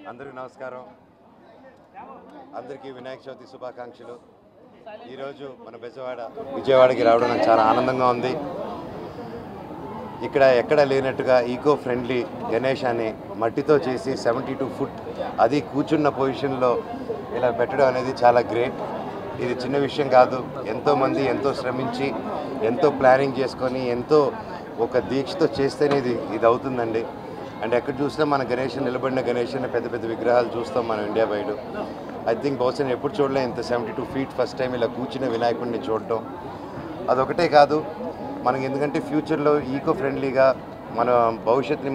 అందరికీ నమస్కారం. అందరికీ వినాయక చవితి శుభాకాంక్షలు. ఈరోజు మన విజయవాడకి రావడం నాకు చాలా ఆనందంగా ఉంది. ఇక్కడ ఎక్కడ లేనట్టుగా ఈకో ఫ్రెండ్లీ గణేశాన్ని మట్టితో చేసి 72 ఫుట్ అది కూర్చున్న పొజిషన్లో ఇలా పెట్టడం అనేది చాలా గ్రేట్. ఇది చిన్న విషయం కాదు. ఎంతోమంది ఎంతో శ్రమించి ఎంతో ప్లానింగ్ చేసుకొని ఎంతో ఒక దీక్షతో చేస్తేనే ఇది అవుతుందండి. అండ్ ఎక్కడ చూసినా మన నిలబడిన గణేషన్ పెద్ద పెద్ద విగ్రహాలు చూస్తాం మనం ఇండియా బయట. ఐ థింక్ బహుశా ఎప్పుడు చూడలే ఇంత 72 ఫీట్ ఫస్ట్ టైం ఇలా కూర్చున్న వినాయకుడిని చూడటం. అదొకటే కాదు, మనకి ఎందుకంటే ఫ్యూచర్లో ఈకో ఫ్రెండ్లీగా మన భవిష్యత్తుని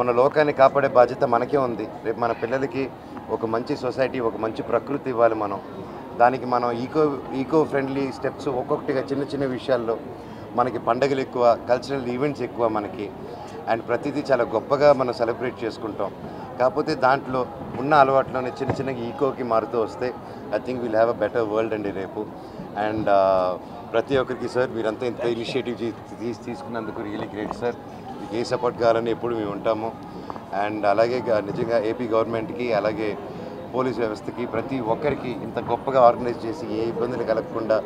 మన లోకాన్ని కాపాడే బాధ్యత మనకే ఉంది. రేపు మన పిల్లలకి ఒక మంచి సొసైటీ, ఒక మంచి ప్రకృతి ఇవ్వాలి. దానికి మనం ఈకో ఫ్రెండ్లీ స్టెప్స్ ఒక్కొక్కటిగా చిన్న చిన్న విషయాల్లో మనకి పండుగలు ఎక్కువ, కల్చరల్ ఈవెంట్స్ ఎక్కువ మనకి, అండ్ ప్రతిదీ చాలా గొప్పగా మనం సెలబ్రేట్ చేసుకుంటాం. కాకపోతే దాంట్లో ఉన్న అలవాట్లోనే చిన్న చిన్నగా ఈకోకి మారుతూ వస్తే I think will have a better world అండి రేపు. అండ్ ప్రతి ఒక్కరికి సార్ మీరంతా ఇంత ఇనిషియేటివ్ తీసుకున్నందుకు రియలీ గ్రేట్ సార్. మీకు ఏ సపోర్ట్ కావాలని ఎప్పుడు మేము ఉంటాము. అండ్ అలాగే నిజంగా ఏపీ గవర్నమెంట్కి అలాగే పోలీస్ వ్యవస్థకి ప్రతి ఒక్కరికి ఇంత గొప్పగా ఆర్గనైజ్ చేసి ఏ ఇబ్బందులు కలగకుండా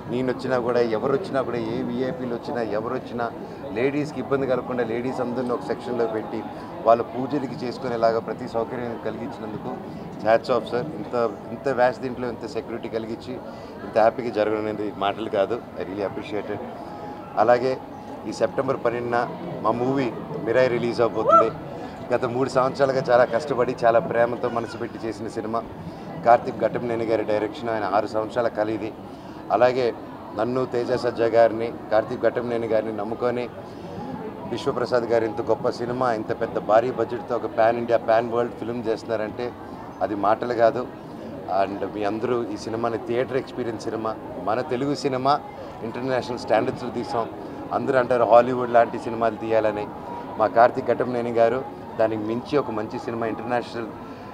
నేను వచ్చినా కూడా ఎవరు వచ్చినా కూడా ఏ విఐపీలు వచ్చినా ఎవరు వచ్చినా లేడీస్కి ఇబ్బంది కలగకుండా లేడీస్ అందరినీ ఒక సెక్షన్లో పెట్టి వాళ్ళ పూజలకి చేసుకునేలాగా ప్రతి సౌకర్యం కలిగించినందుకు హ్యాట్స్ ఆఫ్ సార్. ఇంత వ్యాస్ దీంట్లో ఇంత సెక్యూరిటీ కలిగించి ఇంత హ్యాపీగా జరగడం అనేది మాటలు కాదు. I really appreciated. అలాగే ఈ సెప్టెంబర్ 12న మా మూవీ మిరాయి రిలీజ్ అవబోతుంది. గత 3 సంవత్సరాలుగా చాలా కష్టపడి చాలా ప్రేమతో మనసు పెట్టి చేసిన సినిమా. కార్తీక్ ఘట్టమనేని గారి డైరెక్షన్, ఆయన 6 సంవత్సరాల కళ ఇది. అలాగే నన్ను, తేజ సజ్జా గారిని, కార్తీక్ ఘట్టమనేని గారిని నమ్ముకొని విశ్వప్రసాద్ గారు ఇంత గొప్ప సినిమా, ఇంత పెద్ద భారీ బడ్జెట్తో ఒక pan India pan world film చేస్తున్నారంటే అది మాటలు కాదు. అండ్ మీ అందరూ ఈ సినిమాని థియేటర్ ఎక్స్పీరియన్స్ సినిమా, మన తెలుగు సినిమా ఇంటర్నేషనల్ స్టాండర్డ్స్లో తీసాం. అందరూ అంటారు హాలీవుడ్ లాంటి సినిమాలు తీయాలని. మా కార్తీక్ ఘట్టమనేని గారు దానికి మించి ఒక మంచి సినిమా, ఇంటర్నేషనల్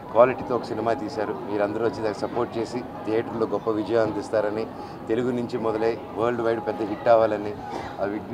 క్వాలిటీతో ఒక సినిమా తీశారు. మీరందరూ వచ్చి దానికి సపోర్ట్ చేసి థియేటర్లో గొప్ప విజయం అందిస్తారని, తెలుగు నుంచి మొదలై వరల్డ్ వైడ్ పెద్ద హిట్ అవ్వాలని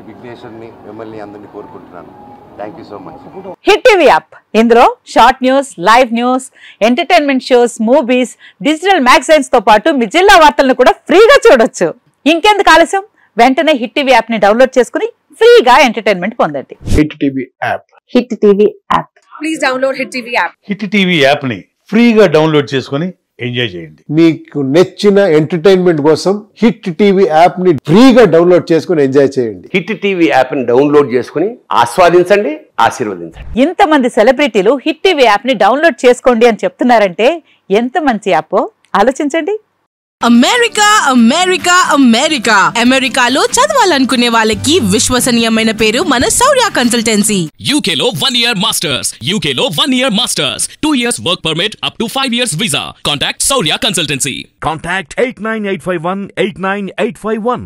విఘ్నేశ్వరుని మిమ్మల్ని అందరినీ కోరుకుంటున్నాను. Thank you so much. Hit TV app, ఇందులో short news, live news, entertainment shows, movies, digital magazines తో పాటు మీ జిల్లా వార్తలను కూడా ఫ్రీగా చూడొచ్చు. ఇంకెందుకు ఆలస్యం, వెంటనే హిట్ టీవీ యాప్ ని డౌన్లోడ్ చేసుకుని ఫ్రీగా ఎంటర్టైన్మెంట్ పొందండి. Hit TV app. Hit TV app. Please download hit TV app. Hit TV app ని ఫ్రీగా డౌన్లోడ్ చేసుకుని ఎంజాయ్ చేయండి. మీకు నచ్చిన ఎంటర్టైన్మెంట్ కోసం హిట్ టీవీ యాప్ ని ఫ్రీగా డౌన్లోడ్ చేసుకుని ఎంజాయ్ చేయండి. హిట్ టీవీ యాప్ ని డౌన్లోడ్ చేసుకుని ఆస్వాదించండి, ఆశీర్వదించండి. ఇంతమంది సెలబ్రిటీలు హిట్ టీవీ యాప్ ని డౌన్లోడ్ చేసుకోండి అని చెప్తున్నారంటే ఎంత మంచి యాప్ ఆలోచించండి. అమెరికా అమెరికా అమెరికా అమెరికాలో చదవాలనుకునే వాళ్ళకి విశ్వసనీయమైన పేరు మన శౌర్య కన్సల్టెన్సీ. UK లో 1 year masters, UK లో 1 year masters, 2 years work permit up to 5 years visa. Contact Saurya Consultancy. Contact 89851 89851.